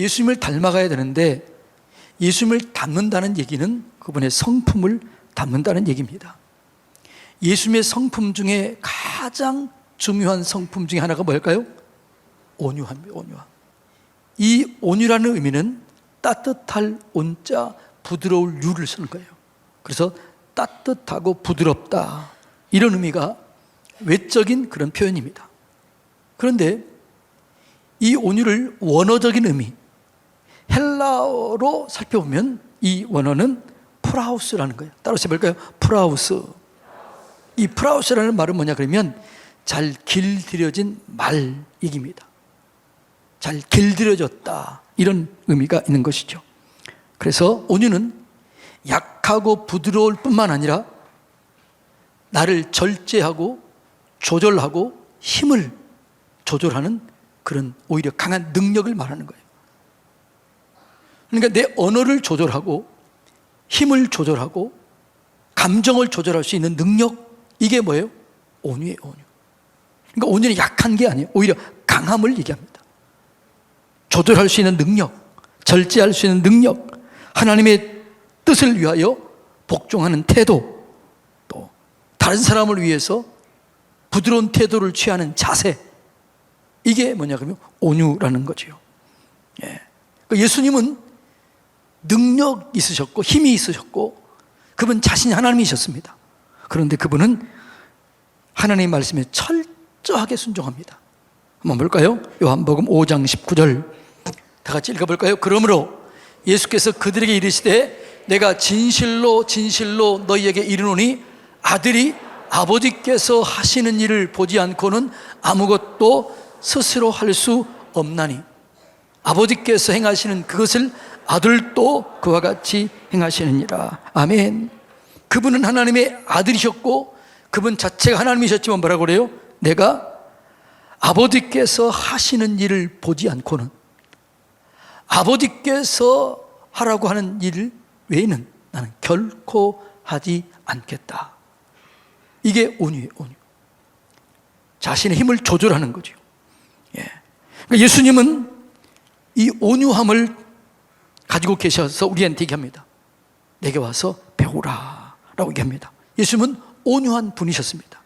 예수님을 닮아가야 되는데 예수님을 닮는다는 얘기는 그분의 성품을 닮는다는 얘기입니다. 예수님의 성품 중에 가장 중요한 성품 중에 하나가 뭘까요? 온유함이에요. 온유함. 이 온유라는 의미는 따뜻할 온자 부드러울 유를 쓰는 거예요. 그래서 따뜻하고 부드럽다, 이런 의미가 외적인 그런 표현입니다. 그런데 이 온유를 원어적인 의미, 헬라어로 살펴보면 이 원어는 프라우스라는 거예요. 따라서 볼까요? 프라우스. 이 프라우스라는 말은 뭐냐 그러면 잘 길들여진 말 얘기입니다. 잘 길들여졌다, 이런 의미가 있는 것이죠. 그래서 온유는 약하고 부드러울 뿐만 아니라 나를 절제하고 조절하고 힘을 조절하는 그런 오히려 강한 능력을 말하는 거예요. 그러니까 내 언어를 조절하고 힘을 조절하고 감정을 조절할 수 있는 능력, 이게 뭐예요? 온유예요. 온유. 그러니까 온유는 약한 게 아니에요. 오히려 강함을 얘기합니다. 조절할 수 있는 능력, 절제할 수 있는 능력, 하나님의 뜻을 위하여 복종하는 태도, 또 다른 사람을 위해서 부드러운 태도를 취하는 자세, 이게 뭐냐 그러면 온유라는 거죠. 예수님은 능력 있으셨고 힘이 있으셨고 그분 자신이 하나님이셨습니다. 그런데 그분은 하나님의 말씀에 철저하게 순종합니다. 한번 볼까요? 요한복음 5장 19절 다 같이 읽어볼까요? 그러므로 예수께서 그들에게 이르시되 내가 진실로 진실로 너희에게 이르노니 아들이 아버지께서 하시는 일을 보지 않고는 아무것도 스스로 할 수 없나니 아버지께서 행하시는 그것을 아들도 그와 같이 행하시느니라. 아멘. 그분은 하나님의 아들이셨고 그분 자체가 하나님이셨지만 뭐라고 그래요? 내가 아버지께서 하시는 일을 보지 않고는, 아버지께서 하라고 하는 일 외에는 나는 결코 하지 않겠다. 이게 온유예요. 온유. 자신의 힘을 조절하는 거죠. 그러니까 예수님은 이 온유함을 가지고 계셔서 우리한테 얘기합니다. 내게 와서 배우라 라고 얘기합니다. 예수님은 온유한 분이셨습니다.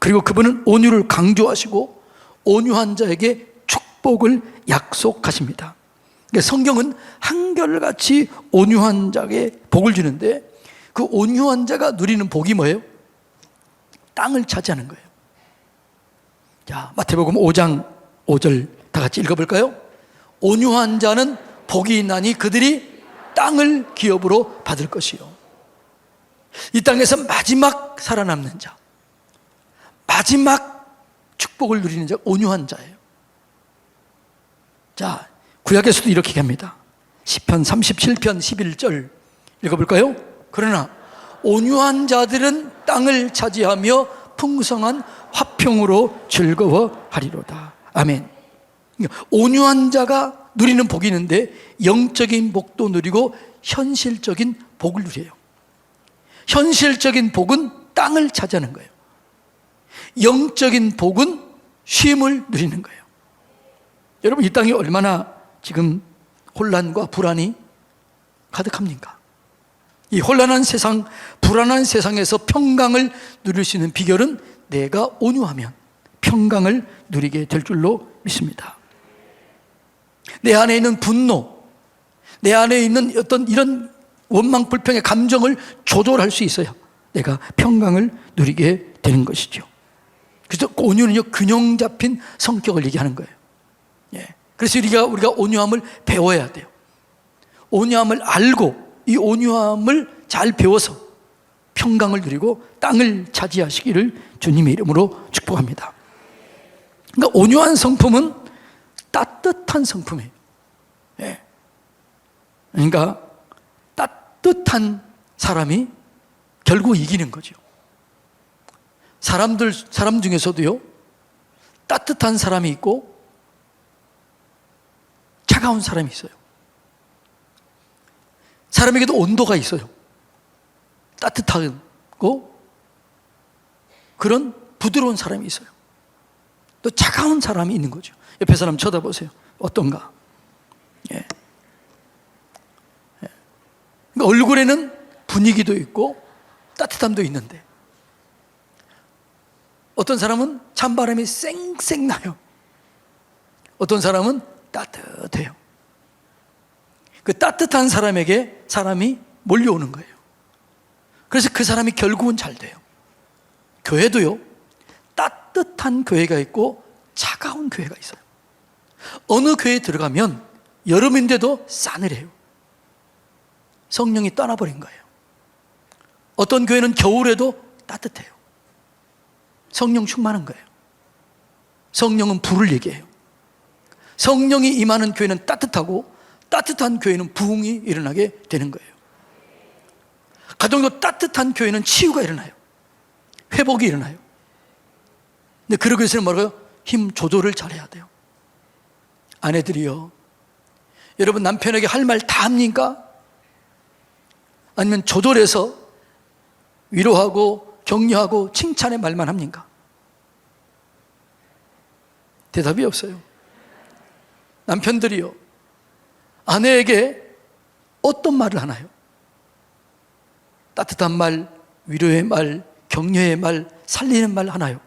그리고 그분은 온유를 강조하시고 온유한 자에게 축복을 약속하십니다. 그러니까 성경은 한결같이 온유한 자에게 복을 주는데 그 온유한 자가 누리는 복이 뭐예요? 땅을 차지하는 거예요. 자, 마태복음 5장 5절 다 같이 읽어볼까요? 온유한 자는 복이 있나니 그들이 땅을 기업으로 받을 것이요. 이 땅에서 마지막 살아남는 자, 마지막 축복을 누리는 자, 온유한 자예요. 자, 구약에서도 이렇게 얘기합니다. 시편 37편 11절 읽어볼까요? 그러나 온유한 자들은 땅을 차지하며 풍성한 화평으로 즐거워하리로다. 아멘. 온유한 자가 누리는 복이 있는데 영적인 복도 누리고 현실적인 복을 누려요. 현실적인 복은 땅을 차지하는 거예요. 영적인 복은 쉼을 누리는 거예요. 여러분, 이 땅이 얼마나 지금 혼란과 불안이 가득합니까? 이 혼란한 세상, 불안한 세상에서 평강을 누릴 수 있는 비결은 내가 온유하면 평강을 누리게 될 줄로 믿습니다. 내 안에 있는 분노, 내 안에 있는 어떤 이런 원망, 불평의 감정을 조절할 수 있어야 내가 평강을 누리게 되는 것이죠. 그래서 온유는요, 균형 잡힌 성격을 얘기하는 거예요. 그래서 우리가 온유함을 배워야 돼요. 온유함을 알고 이 온유함을 잘 배워서 평강을 누리고 땅을 차지하시기를 주님의 이름으로 축복합니다. 그러니까 온유한 성품은 따뜻한 성품이에요. 그러니까 따뜻한 사람이 결국 이기는 거죠. 사람 중에서도요, 따뜻한 사람이 있고 차가운 사람이 있어요. 사람에게도 온도가 있어요. 따뜻하고 그런 부드러운 사람이 있어요. 또 차가운 사람이 있는 거죠. 옆에 사람 쳐다보세요. 어떤가? 예. 그러니까 얼굴에는 분위기도 있고 따뜻함도 있는데 어떤 사람은 찬바람이 쌩쌩 나요. 어떤 사람은 따뜻해요. 그 따뜻한 사람에게 사람이 몰려오는 거예요. 그래서 그 사람이 결국은 잘 돼요. 교회도요, 따뜻한 교회가 있고 차가운 교회가 있어요. 어느 교회에 들어가면 여름인데도 싸늘해요. 성령이 떠나버린 거예요. 어떤 교회는 겨울에도 따뜻해요. 성령 충만한 거예요. 성령은 불을 얘기해요. 성령이 임하는 교회는 따뜻하고 따뜻한 교회는 부흥이 일어나게 되는 거예요. 가정도 따뜻한 교회는 치유가 일어나요. 회복이 일어나요. 근데 그러기 위해서는 뭐라고요? 힘 조절을 잘해야 돼요. 아내들이요, 여러분 남편에게 할 말 다 합니까? 아니면 조절해서 위로하고 격려하고 칭찬의 말만 합니까? 대답이 없어요. 남편들이요, 아내에게 어떤 말을 하나요? 따뜻한 말, 위로의 말, 격려의 말, 살리는 말 하나요?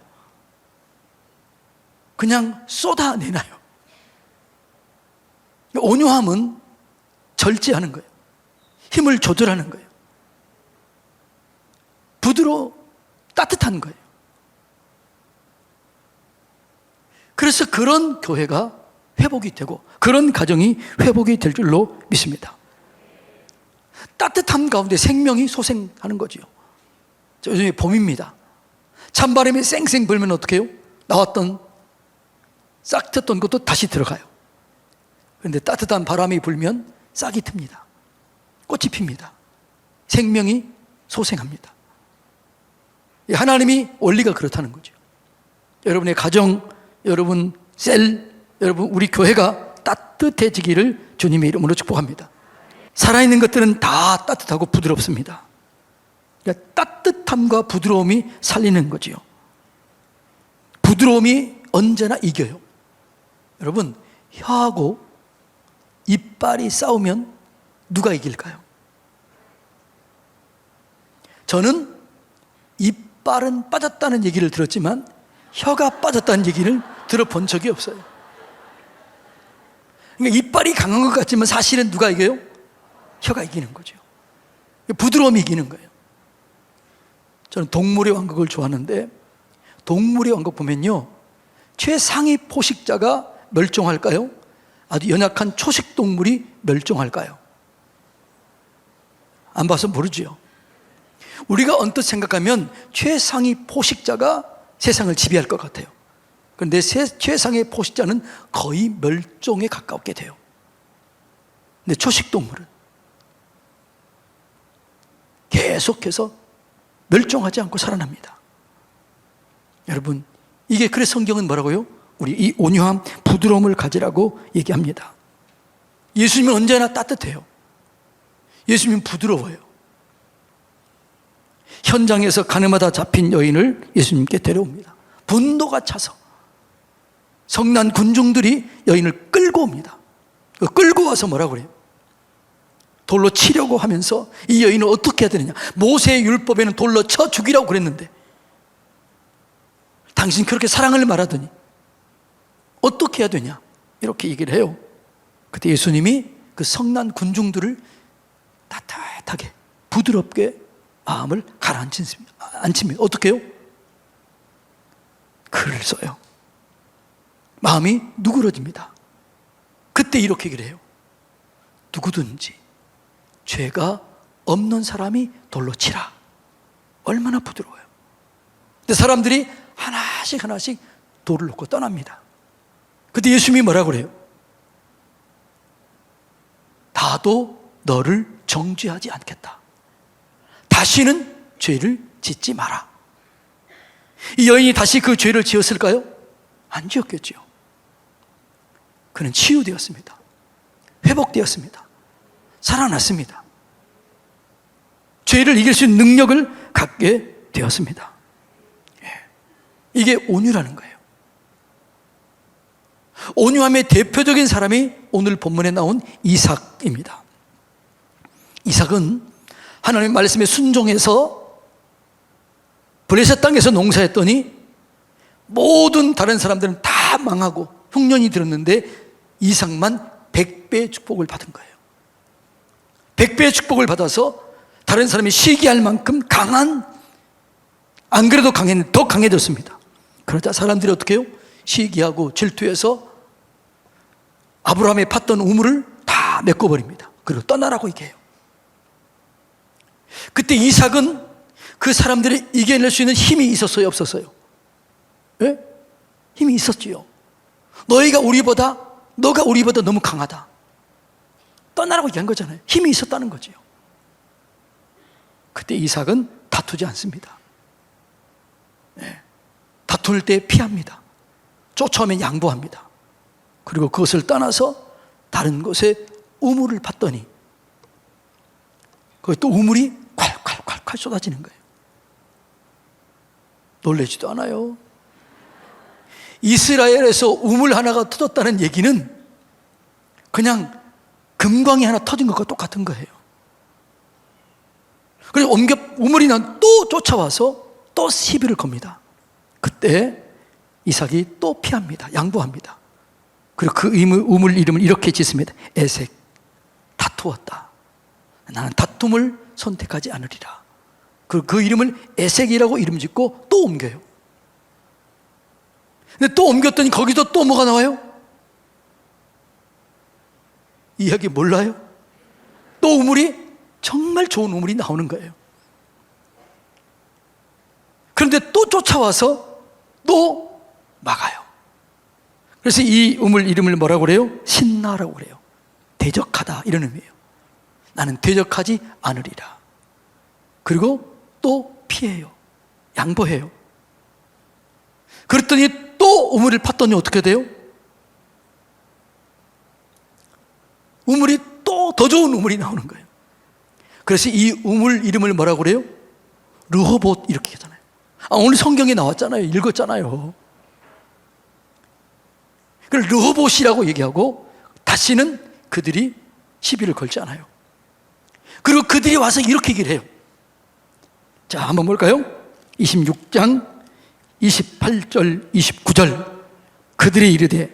그냥 쏟아내나요? 온유함은 절제하는 거예요. 힘을 조절하는 거예요. 따뜻한 거예요. 그래서 그런 교회가 회복이 되고 그런 가정이 회복이 될 줄로 믿습니다. 따뜻함 가운데 생명이 소생하는 거지요. 요즘에 봄입니다. 찬바람이 쌩쌩 불면 어떻게 해요? 나왔던 싹 텄던 것도 다시 들어가요. 그런데 따뜻한 바람이 불면 싹이 틉니다. 꽃이 핍니다. 생명이 소생합니다. 하나님이 원리가 그렇다는 거죠. 여러분의 가정, 여러분 셀, 여러분 우리 교회가 따뜻해지기를 주님의 이름으로 축복합니다. 살아있는 것들은 다 따뜻하고 부드럽습니다. 그러니까 따뜻함과 부드러움이 살리는 거지요. 부드러움이 언제나 이겨요. 여러분, 혀하고 이빨이 싸우면 누가 이길까요? 저는 이빨은 빠졌다는 얘기를 들었지만 혀가 빠졌다는 얘기를 들어본 적이 없어요. 그러니까 이빨이 강한 것 같지만 사실은 누가 이겨요? 혀가 이기는 거죠. 부드러움이 이기는 거예요. 저는 동물의 왕국을 좋아하는데 동물의 왕국 보면요, 최상위 포식자가 멸종할까요? 아주 연약한 초식 동물이 멸종할까요? 안 봐서 모르죠. 우리가 언뜻 생각하면 최상위 포식자가 세상을 지배할 것 같아요. 그런데 최상의 포식자는 거의 멸종에 가깝게 돼요. 근데 초식 동물은 계속해서 멸종하지 않고 살아납니다. 여러분, 이게 그래서 성경은 뭐라고요? 우리 이 온유함, 부드러움을 가지라고 얘기합니다. 예수님은 언제나 따뜻해요. 예수님은 부드러워요. 현장에서 가늠하다 잡힌 여인을 예수님께 데려옵니다. 분노가 차서 성난 군중들이 여인을 끌고 옵니다. 끌고 와서 뭐라고 그래요? 돌로 치려고 하면서 이 여인을 어떻게 해야 되느냐? 모세의 율법에는 돌로 쳐 죽이라고 그랬는데 당신 그렇게 사랑을 말하더니 어떻게 해야 되냐? 이렇게 얘기를 해요. 그때 예수님이 그 성난 군중들을 따뜻하게 부드럽게 마음을 가라앉힙니다. 어떻게 해요? 글을 써요. 마음이 누그러집니다. 그때 이렇게 얘기를 해요. 누구든지 죄가 없는 사람이 돌로 치라. 얼마나 부드러워요. 근데 사람들이 하나씩 하나씩 돌을 놓고 떠납니다. 그때 예수님이 뭐라고 그래요? 나도 너를 정죄하지 않겠다. 다시는 죄를 짓지 마라. 이 여인이 다시 그 죄를 지었을까요? 안 지었겠죠. 그는 치유되었습니다. 회복되었습니다. 살아났습니다. 죄를 이길 수 있는 능력을 갖게 되었습니다. 이게 온유라는 거예요. 온유함의 대표적인 사람이 오늘 본문에 나온 이삭입니다. 이삭은 하나님의 말씀에 순종해서 블레셋 땅에서 농사했더니 모든 다른 사람들은 다 망하고 흉년이 들었는데 이삭만 100배의 축복을 받은 거예요. 100배의 축복을 받아서 다른 사람이 시기할 만큼 강한, 안 그래도 강했는데 더 강해졌습니다. 그러자 사람들이 어떻게 해요? 시기하고 질투해서 아브라함이 팠던 우물을 다 메꿔버립니다. 그리고 떠나라고 얘기해요. 그때 이삭은 그 사람들을 이겨낼 수 있는 힘이 있었어요, 없었어요? 예? 힘이 있었지요. 너가 우리보다 너무 강하다. 떠나라고 얘기한 거잖아요. 힘이 있었다는 거지요. 그때 이삭은 다투지 않습니다. 예. 다툴 때 피합니다. 쫓아오면 양보합니다. 그리고 그것을 떠나서 다른 곳에 우물을 팠더니 거기 또 우물이 콸콸콸콸 쏟아지는 거예요. 놀라지도 않아요. 이스라엘에서 우물 하나가 터졌다는 얘기는 그냥 금광이 하나 터진 것과 똑같은 거예요. 그래서 우물이 또 쫓아와서 또 시비를 겁니다. 그때 이삭이 또 피합니다. 양보합니다. 그리고 그 우물 이름을 이렇게 짓습니다. 에색, 다투었다. 나는 다툼을 선택하지 않으리라. 그리고 그 이름을 에색이라고 이름 짓고 또 옮겨요. 근데 또 옮겼더니 거기서 또 뭐가 나와요? 이야기 몰라요? 또 우물이 정말 좋은 우물이 나오는 거예요. 그런데 또 쫓아와서 또 막아요. 그래서 이 우물 이름을 뭐라고 그래요? 신나라고 그래요. 대적하다 이런 의미예요. 나는 대적하지 않으리라. 그리고 또 피해요. 양보해요. 그랬더니 또 우물을 팠더니 어떻게 돼요? 우물이 또 더 좋은 우물이 나오는 거예요. 그래서 이 우물 이름을 뭐라고 그래요? 르호봇 이렇게 하잖아요. 오늘 성경에 나왔잖아요. 읽었잖아요. 그걸 르호봇이라고 얘기하고 다시는 그들이 시비를 걸지 않아요. 그리고 그들이 와서 이렇게 얘기를 해요. 자, 한번 볼까요? 26장 28절 29절 그들이 이르되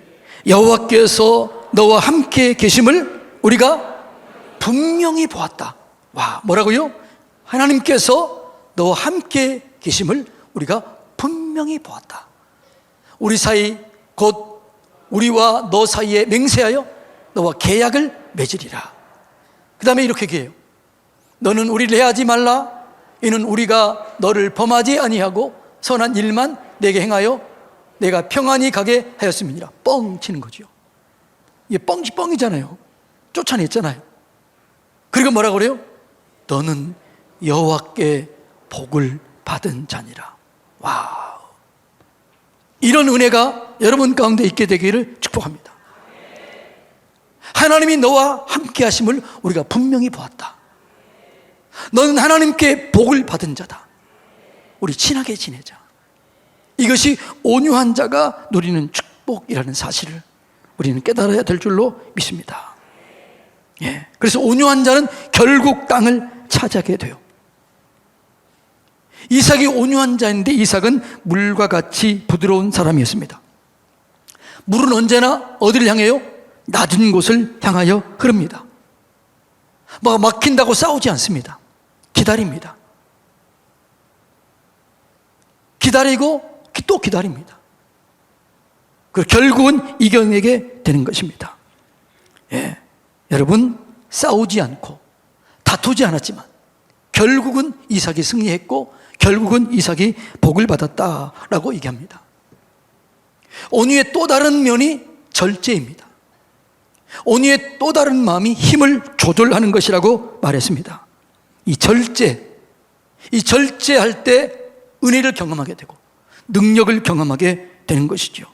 여호와께서 너와 함께 계심을 우리가 분명히 보았다. 와, 뭐라고요? 하나님께서 너와 함께 계심을 우리가 분명히 보았다. 우리 사이 곧 우리와 너 사이에 맹세하여 너와 계약을 맺으리라. 그 다음에 이렇게 얘기해요. 너는 우리를 해하지 말라. 이는 우리가 너를 범하지 아니하고 선한 일만 내게 행하여 내가 평안히 가게 하였음이니라. 뻥 치는 거죠. 이게 뻥이잖아요. 쫓아냈잖아요. 그리고 뭐라고 그래요? 너는 여호와께 복을 받은 자니라. 와우. 이런 은혜가 여러분 가운데 있게 되기를 축복합니다. 하나님이 너와 함께 하심을 우리가 분명히 보았다. 너는 하나님께 복을 받은 자다. 우리 친하게 지내자. 이것이 온유한 자가 누리는 축복이라는 사실을 우리는 깨달아야 될 줄로 믿습니다. 예. 그래서 온유한 자는 결국 땅을 차지하게 돼요. 이삭이 온유한 자인데 이삭은 물과 같이 부드러운 사람이었습니다. 물은 언제나 어디를 향해요? 낮은 곳을 향하여 흐릅니다. 막힌다고 싸우지 않습니다. 기다립니다. 기다리고 또 기다립니다. 그리고 결국은 이겨내게 되는 것입니다. 예. 여러분, 싸우지 않고 다투지 않았지만 결국은 이삭이 승리했고 결국은 이삭이 복을 받았다라고 얘기합니다. 온유의 또 다른 면이 절제입니다. 온유의 또 다른 마음이 힘을 조절하는 것이라고 말했습니다. 이 절제할 때 은혜를 경험하게 되고 능력을 경험하게 되는 것이죠.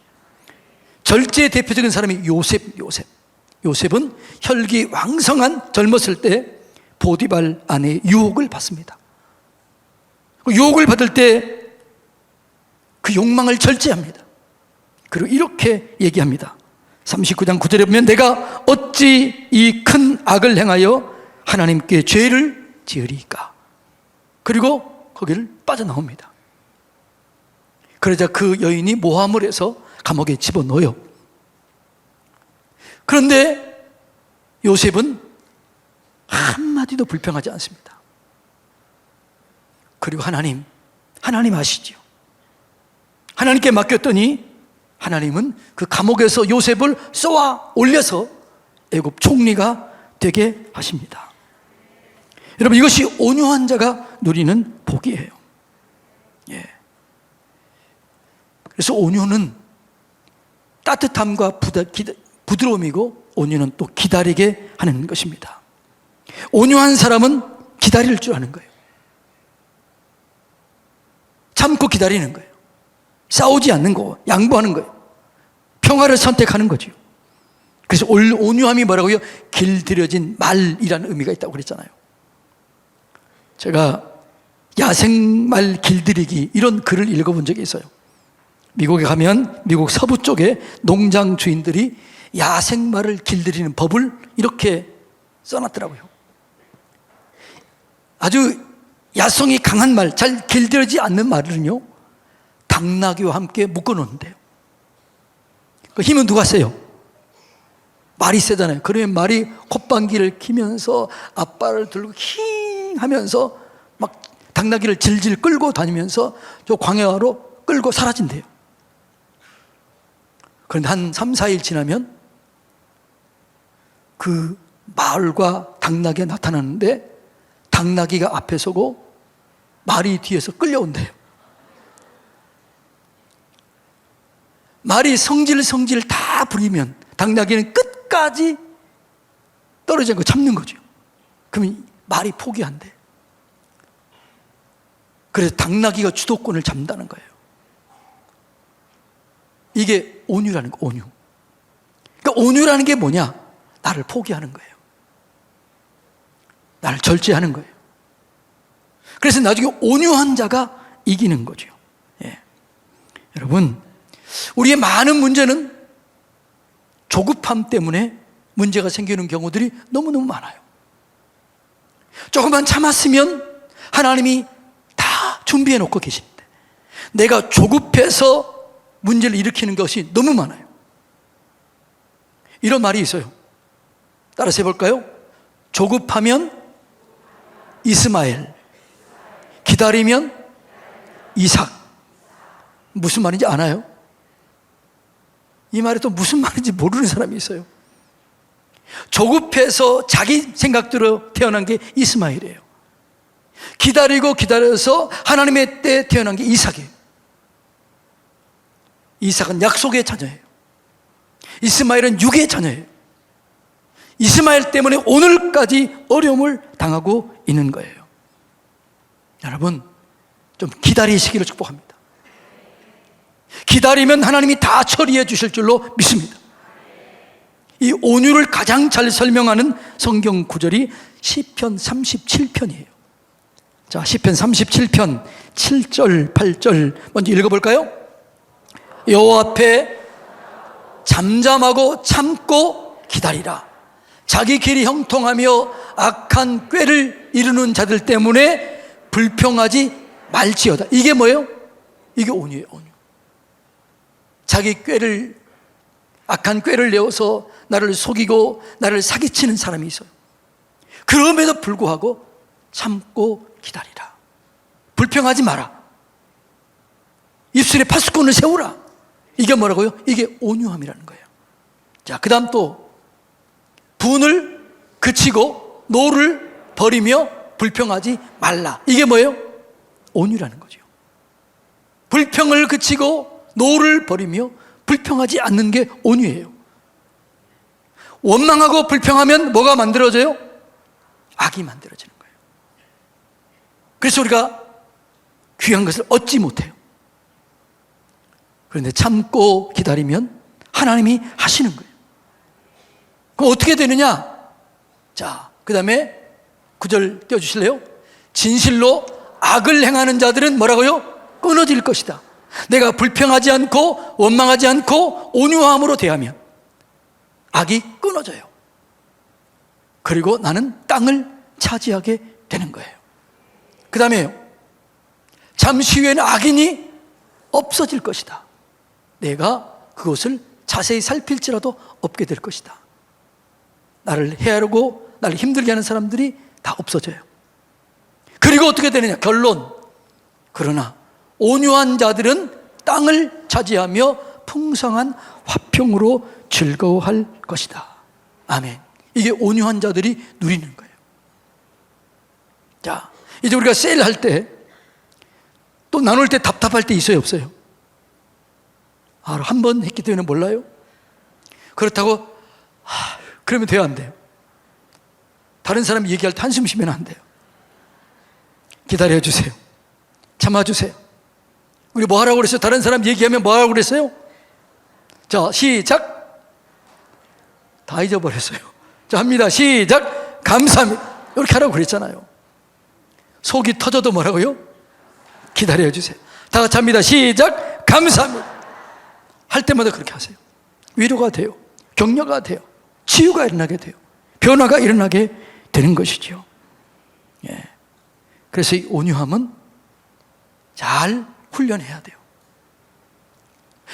절제의 대표적인 사람이 요셉은 혈기왕성한 젊었을 때 보디발 아내의 유혹을 받습니다. 유혹을 받을 때 그 욕망을 절제합니다. 그리고 이렇게 얘기합니다. 39장 9절에 보면 내가 어찌 이 큰 악을 행하여 하나님께 죄를 지으리까. 그리고 거기를 빠져나옵니다. 그러자 그 여인이 모함을 해서 감옥에 집어넣어요. 그런데 요셉은 한마디도 불평하지 않습니다. 그리고 하나님 아시지요. 하나님께 맡겼더니 하나님은 그 감옥에서 요셉을 쏘아 올려서 애굽 총리가 되게 하십니다. 여러분, 이것이 온유한 자가 누리는 복이에요. 예. 그래서 온유는 따뜻함과 부드러움이고, 온유는 또 기다리게 하는 것입니다. 온유한 사람은 기다릴 줄 아는 거예요. 참고 기다리는 거예요. 싸우지 않는 거, 양보하는 거예요. 평화를 선택하는 거죠. 그래서 온유함이 뭐라고요? 길들여진 말이라는 의미가 있다고 그랬잖아요. 제가 야생말 길들이기 이런 글을 읽어본 적이 있어요. 미국에 가면 미국 서부 쪽에 농장 주인들이 야생말을 길들이는 법을 이렇게 써놨더라고요. 아주 야성이 강한 말, 잘 길들여지지 않는 말은요, 당나귀와 함께 묶어놓는데요. 그 힘은 누가 세요? 말이 세잖아요. 그러면 말이 콧방귀를 키면서 앞발을 들고 힝 하면서 막 당나귀를 질질 끌고 다니면서 저 광야로 끌고 사라진대요. 그런데 한 3, 4일 지나면 그 말과 당나귀가 나타나는데 당나귀가 앞에 서고 말이 뒤에서 끌려온대요. 말이 성질 다 부리면 당나귀는 끝까지 떨어진 거 참는 거죠. 그러면 말이 포기한대. 그래서 당나귀가 주도권을 잡는다는 거예요. 이게 온유라는 거, 온유. 그러니까 온유라는 게 뭐냐? 나를 포기하는 거예요. 나를 절제하는 거예요. 그래서 나중에 온유한 자가 이기는 거죠. 예. 여러분, 우리의 많은 문제는 조급함 때문에 문제가 생기는 경우들이 너무너무 많아요. 조금만 참았으면 하나님이 다 준비해 놓고 계신데 내가 조급해서 문제를 일으키는 것이 너무 많아요. 이런 말이 있어요. 따라서 해볼까요? 조급하면 이스마엘, 기다리면 이삭. 무슨 말인지 아나요? 이 말이 또 무슨 말인지 모르는 사람이 있어요. 조급해서 자기 생각대로 태어난 게 이스마엘이에요. 기다려서 하나님의 때에 태어난 게 이삭이에요. 이삭은 약속의 자녀예요. 이스마엘은 육의 자녀예요. 이스마엘 때문에 오늘까지 어려움을 당하고 있는 거예요. 여러분, 좀 기다리시기를 축복합니다. 기다리면 하나님이 다 처리해 주실 줄로 믿습니다. 이 온유를 가장 잘 설명하는 성경 구절이 시편 37편이에요. 자, 시편 37편 7절, 8절 먼저 읽어볼까요? 여호와 앞에 잠잠하고 참고 기다리라. 자기 길이 형통하며 악한 꾀를 이루는 자들 때문에 불평하지 말지어다. 이게 뭐예요? 이게 온유예요, 온유. 자기 악한 꾀를 내어서 나를 속이고 나를 사기치는 사람이 있어요. 그럼에도 불구하고 참고 기다리라. 불평하지 마라. 입술에 파수꾼을 세우라. 이게 뭐라고요? 이게 온유함이라는 거예요. 자, 그 다음 또 분을 그치고 노를 버리며 불평하지 말라. 이게 뭐예요? 온유라는 거죠. 불평을 그치고 노를 버리며 불평하지 않는 게 온유예요. 원망하고 불평하면 뭐가 만들어져요? 악이 만들어지는 거예요. 그래서 우리가 귀한 것을 얻지 못해요. 그런데 참고 기다리면 하나님이 하시는 거예요. 그럼 어떻게 되느냐? 자, 그 다음에 9절 띄워주실래요? 진실로 악을 행하는 자들은 뭐라고요? 끊어질 것이다. 내가 불평하지 않고 원망하지 않고 온유함으로 대하면 악이 끊어져요. 그리고 나는 땅을 차지하게 되는 거예요. 그 다음에요, 잠시 후에는 악인이 없어질 것이다. 내가 그것을 자세히 살필지라도 없게 될 것이다. 나를 해하려고 나를 힘들게 하는 사람들이 다 없어져요. 그리고 어떻게 되느냐? 결론. 그러나 온유한 자들은 땅을 차지하며 풍성한 화평으로 즐거워할 것이다. 아멘. 이게 온유한 자들이 누리는 거예요. 자, 이제 우리가 세일할 때, 또 나눌 때 답답할 때 있어요, 없어요? 한 번 했기 때문에 몰라요? 그렇다고 그러면 돼요, 안 돼요? 다른 사람이 얘기할 때 한숨 쉬면 안 돼요. 기다려주세요. 참아주세요. 우리 뭐 하라고 그랬어요? 다른 사람 얘기하면 뭐 하라고 그랬어요? 자, 시작. 다 잊어버렸어요. 자, 합니다. 시작. 감사합니다. 이렇게 하라고 그랬잖아요. 속이 터져도 뭐라고요? 기다려주세요. 다 같이 합니다. 시작. 감사합니다. 할 때마다 그렇게 하세요. 위로가 돼요. 격려가 돼요. 치유가 일어나게 돼요. 변화가 일어나게 되는 것이죠. 예. 그래서 이 온유함은 잘 훈련해야 돼요.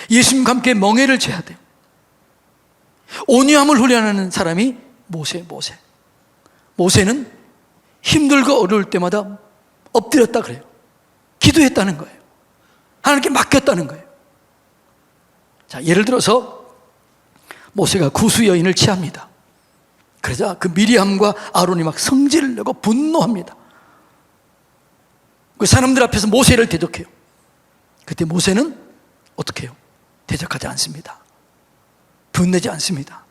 예수님과 함께 멍에를 져야 돼요. 온유함을 훈련하는 사람이 모세는 힘들고 어려울 때마다 엎드렸다 그래요. 기도했다는 거예요. 하나님께 맡겼다는 거예요. 자, 예를 들어서 모세가 구수 여인을 취합니다. 그러자 그 미리암과 아론이 막 성질을 내고 분노합니다. 그 사람들 앞에서 모세를 대적해요. 그때 모세는 어떻게 해요? 대적하지 않습니다. 분내지 않습니다.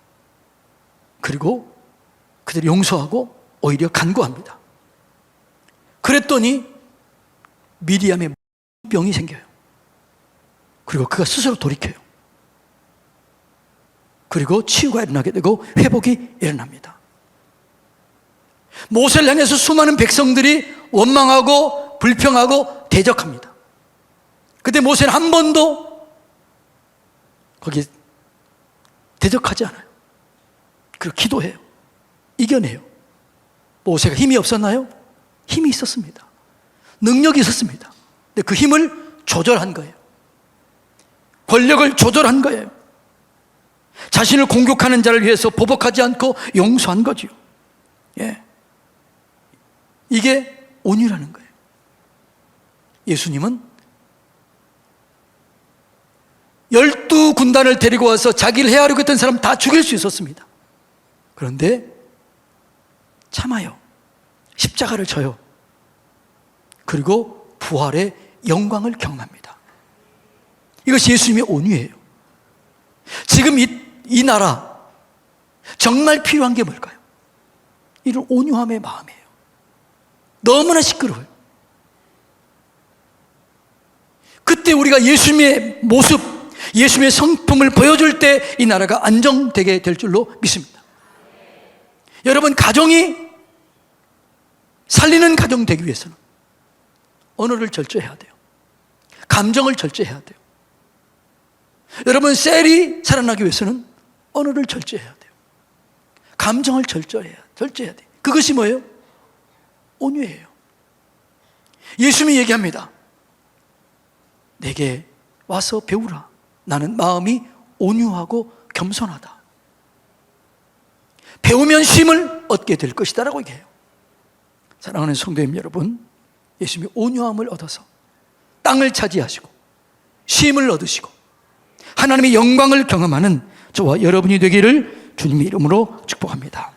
그리고 그들을 용서하고 오히려 간구합니다. 그랬더니 미리암의 병이 생겨요. 그리고 그가 스스로 돌이켜요. 그리고 치유가 일어나게 되고 회복이 일어납니다. 모세를 향해서 수많은 백성들이 원망하고 불평하고 대적합니다. 그때 모세는 한 번도 거기 대적하지 않아요. 그리고 기도해요. 이겨내요. 모세가 힘이 없었나요? 힘이 있었습니다. 능력이 있었습니다. 근데 그 힘을 조절한 거예요. 권력을 조절한 거예요. 자신을 공격하는 자를 위해서 보복하지 않고 용서한 거죠. 예. 이게 온유라는 거예요. 예수님은 12군단을 데리고 와서 자기를 해하려고 했던 사람 다 죽일 수 있었습니다. 그런데 참아요. 십자가를 져요. 그리고 부활의 영광을 경험합니다. 이것이 예수님의 온유예요. 지금 이 나라 정말 필요한 게 뭘까요? 이런 온유함의 마음이에요. 너무나 시끄러워요. 그때 우리가 예수님의 모습, 예수님의 성품을 보여줄 때 이 나라가 안정되게 될 줄로 믿습니다. 여러분, 가정이 살리는 가정 되기 위해서는 언어를 절제해야 돼요. 감정을 절제해야 돼요. 여러분, 셀이 살아나기 위해서는 언어를 절제해야 돼요. 감정을 절제해야 돼요. 그것이 뭐예요? 온유예요. 예수님이 얘기합니다. 내게 와서 배우라. 나는 마음이 온유하고 겸손하다. 배우면 쉼을 얻게 될 것이다 라고 얘기해요. 사랑하는 성도님 여러분, 예수님이 온유함을 얻어서 땅을 차지하시고 쉼을 얻으시고 하나님의 영광을 경험하는 저와 여러분이 되기를 주님의 이름으로 축복합니다.